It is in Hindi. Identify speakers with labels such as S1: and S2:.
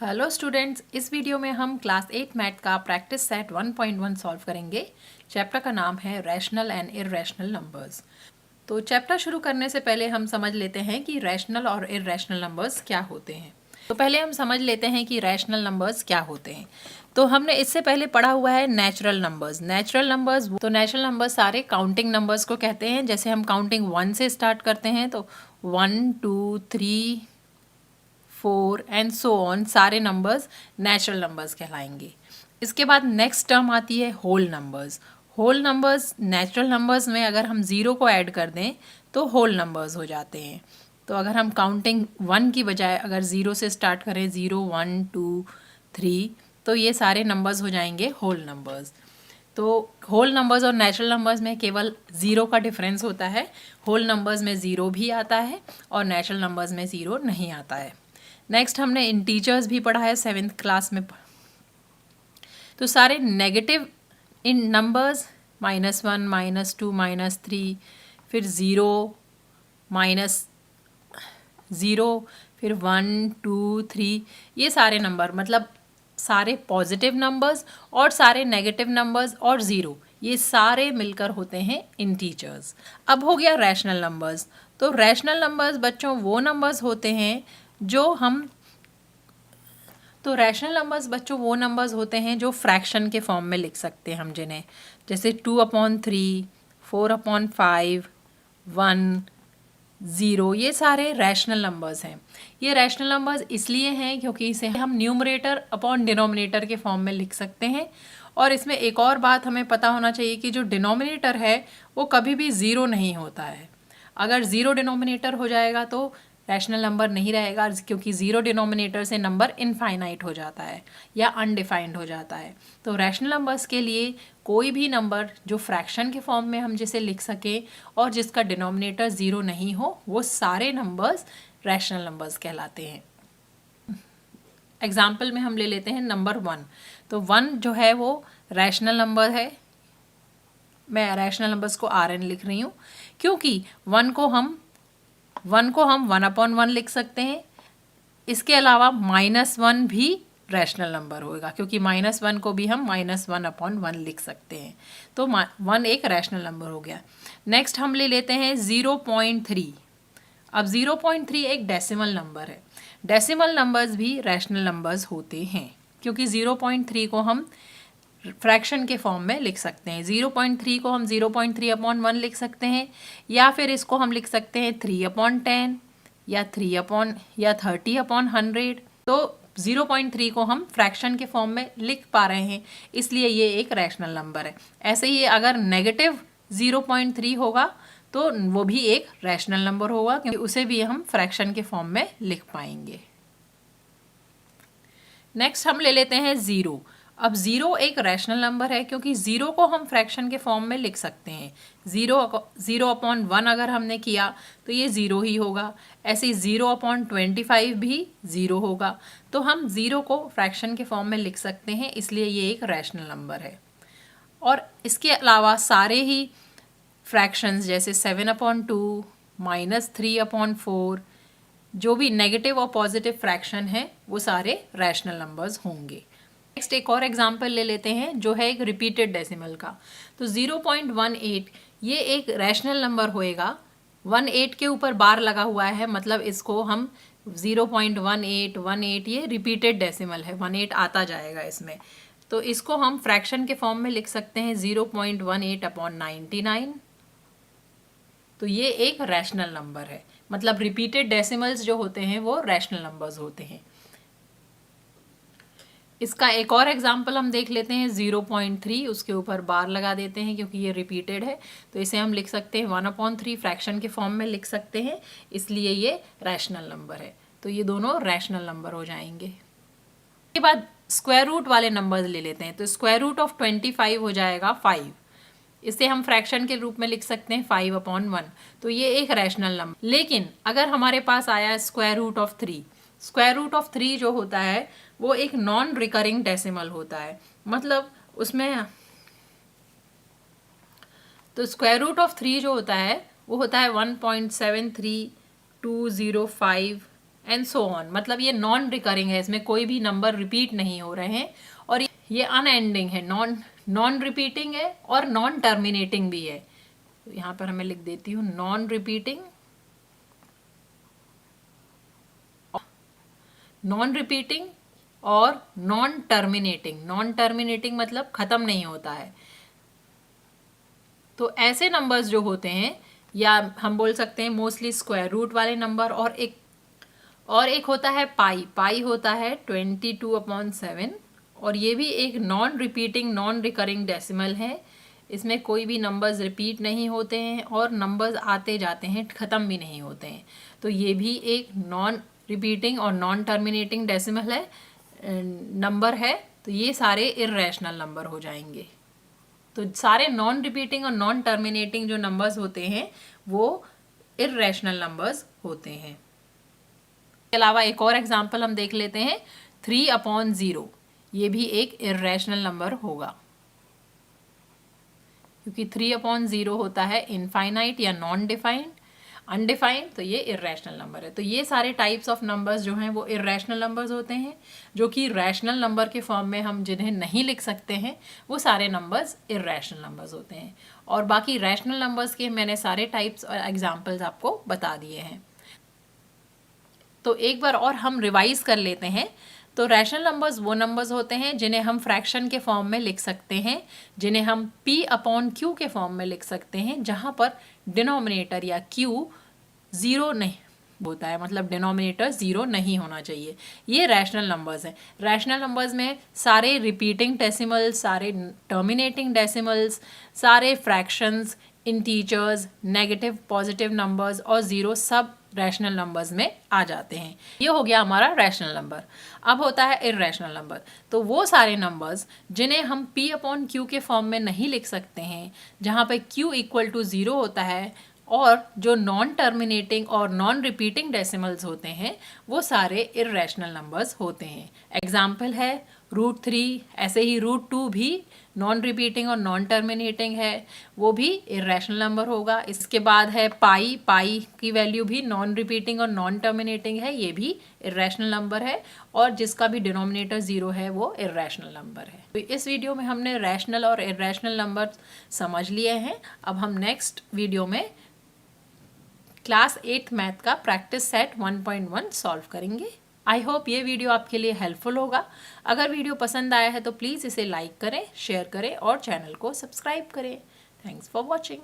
S1: हेलो स्टूडेंट्स, इस वीडियो में हम क्लास 8 मैथ का प्रैक्टिस सेट 1.1 सॉल्व करेंगे। चैप्टर का नाम है रैशनल एंड इर्रेशनल नंबर्स। तो चैप्टर शुरू करने से पहले हम समझ लेते हैं कि रैशनल और इर्रेशनल नंबर्स क्या होते हैं। तो पहले हम समझ लेते हैं कि रैशनल नंबर्स क्या होते हैं। तो हमने इससे पहले पढ़ा हुआ है नेचुरल नंबर्स। नेचुरल नंबर्स सारे काउंटिंग नंबर्स को कहते हैं। जैसे हम काउंटिंग 1 से स्टार्ट करते हैं तो 1 2 3 4 एंड सो ऑन, सारे नंबर्स नेचुरल नंबर्स कहलाएंगे। इसके बाद नेक्स्ट टर्म आती है whole numbers. Whole numbers natural numbers में अगर हम ज़ीरो को ऐड कर दें तो होल नंबर्स हो जाते हैं। तो अगर हम काउंटिंग 1 की बजाय अगर ज़ीरो से स्टार्ट करें, 0 1 2 3, तो ये सारे नंबर्स हो जाएंगे होल नंबर्स। तो होल नंबर्स और नेचुरल नंबर्स में केवल ज़ीरो का डिफरेंस होता है। होल नंबर्स में ज़ीरो भी आता है और नेचुरल नंबर्स में ज़ीरो नहीं आता है। नेक्स्ट हमने इंटीजर्स भी पढ़ा है 7th क्लास में। तो सारे नेगेटिव इन नंबर्स -1 -2 -3, फिर 0 -0, फिर 1 2 3, ये सारे नंबर मतलब सारे पॉजिटिव नंबर्स और सारे नेगेटिव नंबर्स और ज़ीरो, ये सारे मिलकर होते हैं इंटीजर्स। अब हो गया रैशनल नंबर्स। तो रैशनल नंबर्स बच्चों वो नंबर्स होते हैं जो हम रैशनल नंबर्स बच्चों वो नंबर्स होते हैं जो फ्रैक्शन के फॉर्म में लिख सकते हैं हम जिन्हें, जैसे 2/3, 4/5, 1, 0, ये सारे रैशनल नंबर्स हैं। ये रैशनल नंबर्स इसलिए हैं क्योंकि इसे हम न्यूमरेटर अपॉन डिनोमिनेटर के फॉर्म में लिख सकते हैं। और इसमें एक और बात हमें पता होना चाहिए कि जो डिनोमिनेटर है वो कभी भी ज़ीरो नहीं होता है। अगर ज़ीरो डिनोमिनेटर हो जाएगा तो रैशनल नंबर नहीं रहेगा, क्योंकि ज़ीरो डिनोमिनेटर से नंबर इनफाइनाइट हो जाता है या अनडिफाइंड हो जाता है। तो रैशनल नंबर्स के लिए कोई भी नंबर जो फ्रैक्शन के फॉर्म में हम जिसे लिख सकें और जिसका डिनोमिनेटर ज़ीरो नहीं हो, वो सारे नंबर्स रैशनल नंबर्स कहलाते हैं। एग्जाम्पल में हम ले लेते हैं नंबर 1। तो 1 जो है वो रैशनल नंबर है। मैं रैशनल नंबर्स को RN लिख रही हूँ क्योंकि 1 को हम 1/1 लिख सकते हैं। इसके अलावा -1 भी रैशनल नंबर होगा क्योंकि -1 को भी हम -1/1 लिख सकते हैं। तो 1 एक रैशनल नंबर हो गया। नेक्स्ट हम ले लेते हैं 0.3। अब 0.3 एक डेसिमल नंबर है। डेसिमल नंबर्स भी रैशनल नंबर्स होते हैं क्योंकि 0.3 को हम फ्रैक्शन के फॉर्म में लिख सकते हैं। 0.3 को हम 0.3/1 लिख सकते हैं, या फिर इसको हम लिख सकते हैं 3/10 या 30/100। तो 0.3 को हम फ्रैक्शन के फॉर्म में लिख पा रहे हैं, इसलिए ये एक रैशनल नंबर है। ऐसे ही अगर नेगेटिव 0.3 होगा तो वो भी एक रैशनल नंबर होगा क्योंकि उसे भी हम फ्रैक्शन के फॉर्म में लिख पाएंगे। नेक्स्ट हम ले लेते हैं 0। अब 0 एक रैशनल नंबर है क्योंकि 0 को हम फ्रैक्शन के फॉर्म में लिख सकते हैं। 0/1 अगर हमने किया तो ये 0 ही होगा। ऐसे ही 0/25 भी 0 होगा। तो हम 0 को फ्रैक्शन के फॉर्म में लिख सकते हैं, इसलिए ये एक रैशनल नंबर है। और इसके अलावा सारे ही फ्रैक्शंस जैसे 7/2, -3/4, जो भी नेगेटिव और पॉजिटिव फ्रैक्शन है वो सारे रैशनल नंबर्स होंगे। नेक्स्ट एक और एग्जांपल ले लेते हैं जो है एक रिपीटेड डेसिमल का। तो 0.18 ये एक रैशनल नंबर होएगा। 18 के ऊपर बार लगा हुआ है, मतलब इसको हम 0.18 ये रिपीटेड डेसिमल है, 18 आता जाएगा इसमें। तो इसको हम फ्रैक्शन के फॉर्म में लिख सकते हैं 0.18/99। तो ये एक रैशनल नंबर है, मतलब रिपीटेड डेसिमल्स जो होते हैं वो रैशनल नंबर्स होते हैं। इसका एक और एग्जांपल हम देख लेते हैं 0.3, उसके ऊपर बार लगा देते हैं क्योंकि ये रिपीटेड है। तो इसे हम लिख सकते हैं 1/3 फ्रैक्शन के फॉर्म में लिख सकते हैं, इसलिए ये रैशनल नंबर है। तो ये दोनों रैशनल नंबर हो जाएंगे। इसके बाद स्क्वायर रूट वाले नंबर्स ले लेते हैं। तो स्क्वायर रूट ऑफ 25 हो जाएगा 5। इसे हम फ्रैक्शन के रूप में लिख सकते हैं 5/1। तो ये एक रैशनल नंबर। लेकिन अगर हमारे पास आया square root of 3, square root of 3 जो होता है वो एक नॉन रिकरिंग डेसिमल होता है, मतलब उसमें तो स्क्वायर रूट ऑफ 3 जो होता है वो होता है 1.73205 एंड सो ऑन, मतलब ये नॉन रिकरिंग है, इसमें कोई भी नंबर रिपीट नहीं हो रहे हैं। और ये अनएंडिंग है, नॉन रिपीटिंग है और नॉन टर्मिनेटिंग भी है। तो यहाँ पर मैं लिख देती हूँ नॉन रिपीटिंग, और नॉन टर्मिनेटिंग। नॉन टर्मिनेटिंग मतलब खत्म नहीं होता है। तो ऐसे नंबर्स जो होते हैं, या हम बोल सकते हैं मोस्टली स्क्वायर रूट वाले नंबर, और एक होता है पाई होता है 22/7, और ये भी एक non repeating non recurring decimal है। इसमें कोई भी नंबर्स रिपीट नहीं होते हैं और नंबर्स आते जाते हैं, ख़त्म भी नहीं होते हैं। तो ये भी एक नॉन रिपीटिंग और नॉन टर्मिनेटिंग डेसिमल है, नंबर है। तो ये सारे इर्रेशनल नंबर हो जाएंगे। तो सारे नॉन रिपीटिंग और नॉन टर्मिनेटिंग जो नंबर्स होते हैं वो इर्रेशनल नंबर्स होते हैं। इसके अलावा एक और एग्जांपल हम देख लेते हैं, 3/0। ये भी एक इर्रेशनल नंबर होगा, क्योंकि 3/0 होता है इनफाइनाइट या नॉन डिफाइंड, अनडिफाइंड, तो ये इर्रेशनल नंबर है। तो ये सारे टाइप्स ऑफ नंबर्स जो हैं वो इर्रेशनल नंबर्स होते हैं, जो कि रैशनल नंबर के फॉर्म में हम जिन्हें नहीं लिख सकते हैं, वो सारे नंबर्स इर्रेशनल नंबर्स होते हैं। और बाकी रैशनल नंबर्स के मैंने सारे टाइप्स और एग्जाम्पल्स आपको बता दिए हैं। तो एक बार और हम रिवाइज कर लेते हैं। तो रैशनल नंबर्स वो नंबर्स होते हैं जिन्हें हम फ्रैक्शन के फॉर्म में लिख सकते हैं, जिन्हें हम P/Q के फॉर्म में लिख सकते हैं, जहाँ पर डिनोमिनेटर या Q ज़ीरो नहीं होता है, मतलब डिनोमिनेटर ज़ीरो नहीं होना चाहिए। ये रैशनल नंबर्स हैं। रैशनल नंबर्स में सारे रिपीटिंग डेसिमल्स, सारे टर्मिनेटिंग डेसिमल्स, सारे fractions, integers, negative positive numbers और ज़ीरो सब रैशनल नंबर्स में आ जाते हैं। ये हो गया हमारा रैशनल नंबर। अब होता है इर्रेशनल नंबर। तो वो सारे नंबर्स जिन्हें हम P/Q के फॉर्म में नहीं लिख सकते हैं, जहाँ पे Q = 0 होता है, और जो नॉन टर्मिनेटिंग और नॉन रिपीटिंग डेसिमल्स होते हैं, वो सारे इर्रेशनल नंबर्स होते हैं। एग्जाम्पल है √3, ऐसे ही √2 भी नॉन रिपीटिंग और नॉन टर्मिनेटिंग है, वो भी इर्रेशनल नंबर होगा। इसके बाद है पाई की वैल्यू भी नॉन रिपीटिंग और नॉन टर्मिनेटिंग है, ये भी इर्रेशनल नंबर है, और जिसका भी डिनोमिनेटर 0 है वो इर्रेशनल नंबर है। तो इस वीडियो में हमने रैशनल और इर्रेशनल नंबर समझ लिए हैं। अब हम नेक्स्ट वीडियो में क्लास 8 मैथ का प्रैक्टिस सेट 1.1 सॉल्व करेंगे। आई होप ये वीडियो आपके लिए हेल्पफुल होगा। अगर वीडियो पसंद आया है तो प्लीज़ इसे लाइक करें, शेयर करें और चैनल को सब्सक्राइब करें। Thanks for watching.